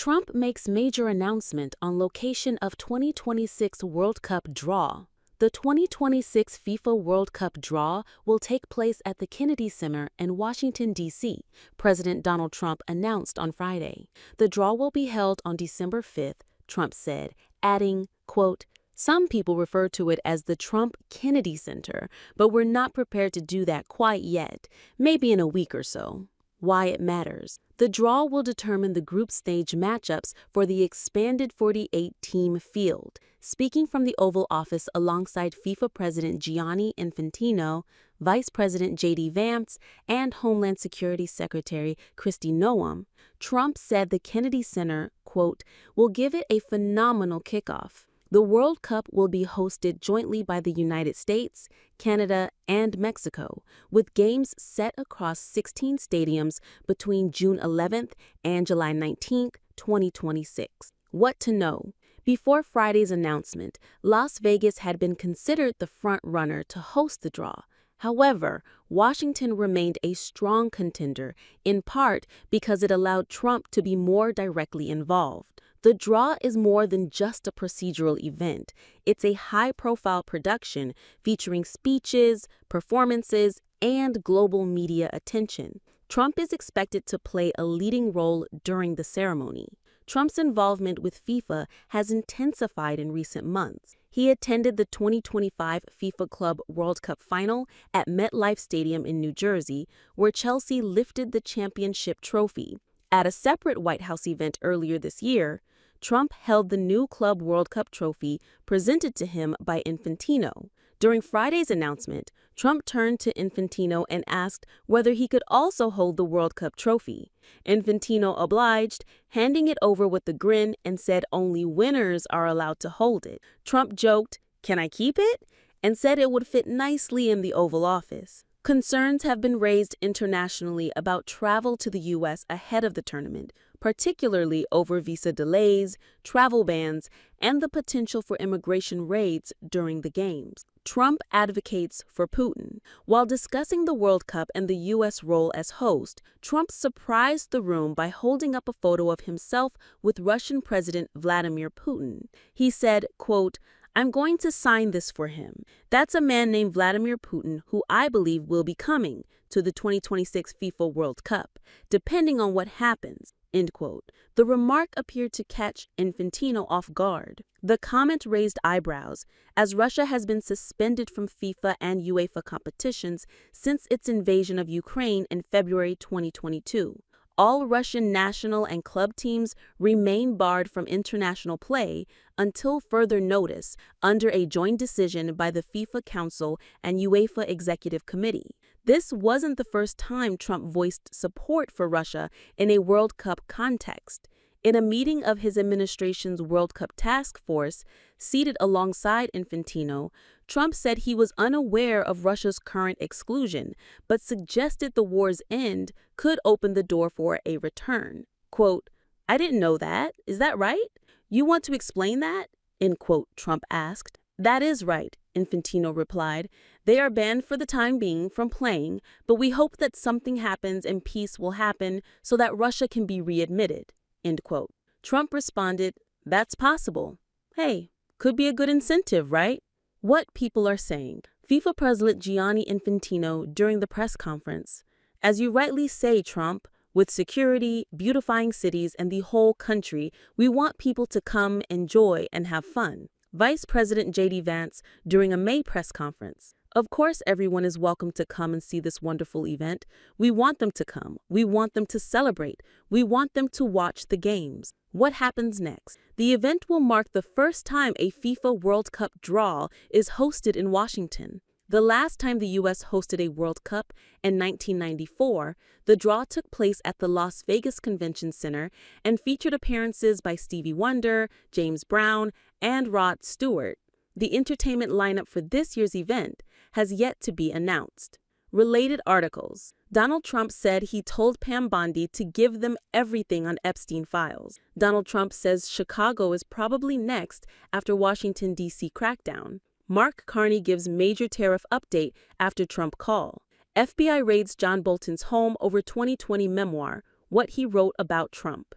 Trump makes major announcement on location of 2026 World Cup draw. The 2026 FIFA World Cup draw will take place at the Kennedy Center in Washington, D.C., President Donald Trump announced on Friday. The draw will be held on December 5th, Trump said, adding, quote, "Some people refer to it as the Trump Kennedy Center, but we're not prepared to do that quite yet, maybe in a week or so." Why it matters. The draw will determine the group stage matchups for the expanded 48-team field. Speaking from the Oval Office alongside FIFA President Gianni Infantino, Vice President J.D. Vance, and Homeland Security Secretary Kristi Noem, Trump said the Kennedy Center, quote, "will give it a phenomenal kickoff." The World Cup will be hosted jointly by the United States, Canada, and Mexico, with games set across 16 stadiums between June 11th and July 19th, 2026. What to know? Before Friday's announcement, Las Vegas had been considered the front-runner to host the draw. However, Washington remained a strong contender, in part because it allowed Trump to be more directly involved. The draw is more than just a procedural event. It's a high-profile production featuring speeches, performances, and global media attention. Trump is expected to play a leading role during the ceremony. Trump's involvement with FIFA has intensified in recent months. He attended the 2025 FIFA Club World Cup final at MetLife Stadium in New Jersey, where Chelsea lifted the championship trophy. At a separate White House event earlier this year, Trump held the new Club World Cup trophy presented to him by Infantino. During Friday's announcement, Trump turned to Infantino and asked whether he could also hold the World Cup trophy. Infantino obliged, handing it over with a grin and said only winners are allowed to hold it. Trump joked, "Can I keep it?" and said it would fit nicely in the Oval Office. Concerns have been raised internationally about travel to the U.S. ahead of the tournament, particularly over visa delays, travel bans, and the potential for immigration raids during the games. Trump advocates for Putin. While discussing the World Cup and the U.S. role as host, Trump surprised the room by holding up a photo of himself with Russian President Vladimir Putin. He said, quote, "I'm going to sign this for him. That's a man named Vladimir Putin who I believe will be coming to the 2026 FIFA World Cup, depending on what happens." End quote. The remark appeared to catch Infantino off guard. The comment raised eyebrows, as Russia has been suspended from FIFA and UEFA competitions since its invasion of Ukraine in February 2022. All Russian national and club teams remain barred from international play until further notice under a joint decision by the FIFA Council and UEFA Executive Committee. This wasn't the first time Trump voiced support for Russia in a World Cup context. In a meeting of his administration's World Cup task force, seated alongside Infantino, Trump said he was unaware of Russia's current exclusion, but suggested the war's end could open the door for a return. Quote, "I didn't know that. Is that right? You want to explain that?" End quote, Trump asked. "That is right," Infantino replied. "They are banned for the time being from playing, but we hope that something happens and peace will happen so that Russia can be readmitted." End quote. Trump responded, "That's possible. Hey, could be a good incentive, right?" What people are saying. FIFA President Gianni Infantino during the press conference. "As you rightly say, Trump, with security, beautifying cities, and the whole country, we want people to come, enjoy, and have fun." Vice President J.D. Vance during a May press conference. "Of course, everyone is welcome to come and see this wonderful event. We want them to come. We want them to celebrate. We want them to watch the games." What happens next? The event will mark the first time a FIFA World Cup draw is hosted in Washington. The last time the U.S. hosted a World Cup, in 1994, the draw took place at the Las Vegas Convention Center and featured appearances by Stevie Wonder, James Brown, and Rod Stewart. The entertainment lineup for this year's event has yet to be announced. Related articles. Donald Trump said he told Pam Bondi to give them everything on Epstein files. Donald Trump says Chicago is probably next after Washington, D.C. crackdown. Mark Carney gives major tariff update after Trump call. FBI raids John Bolton's home over 2020 memoir, what he wrote about Trump.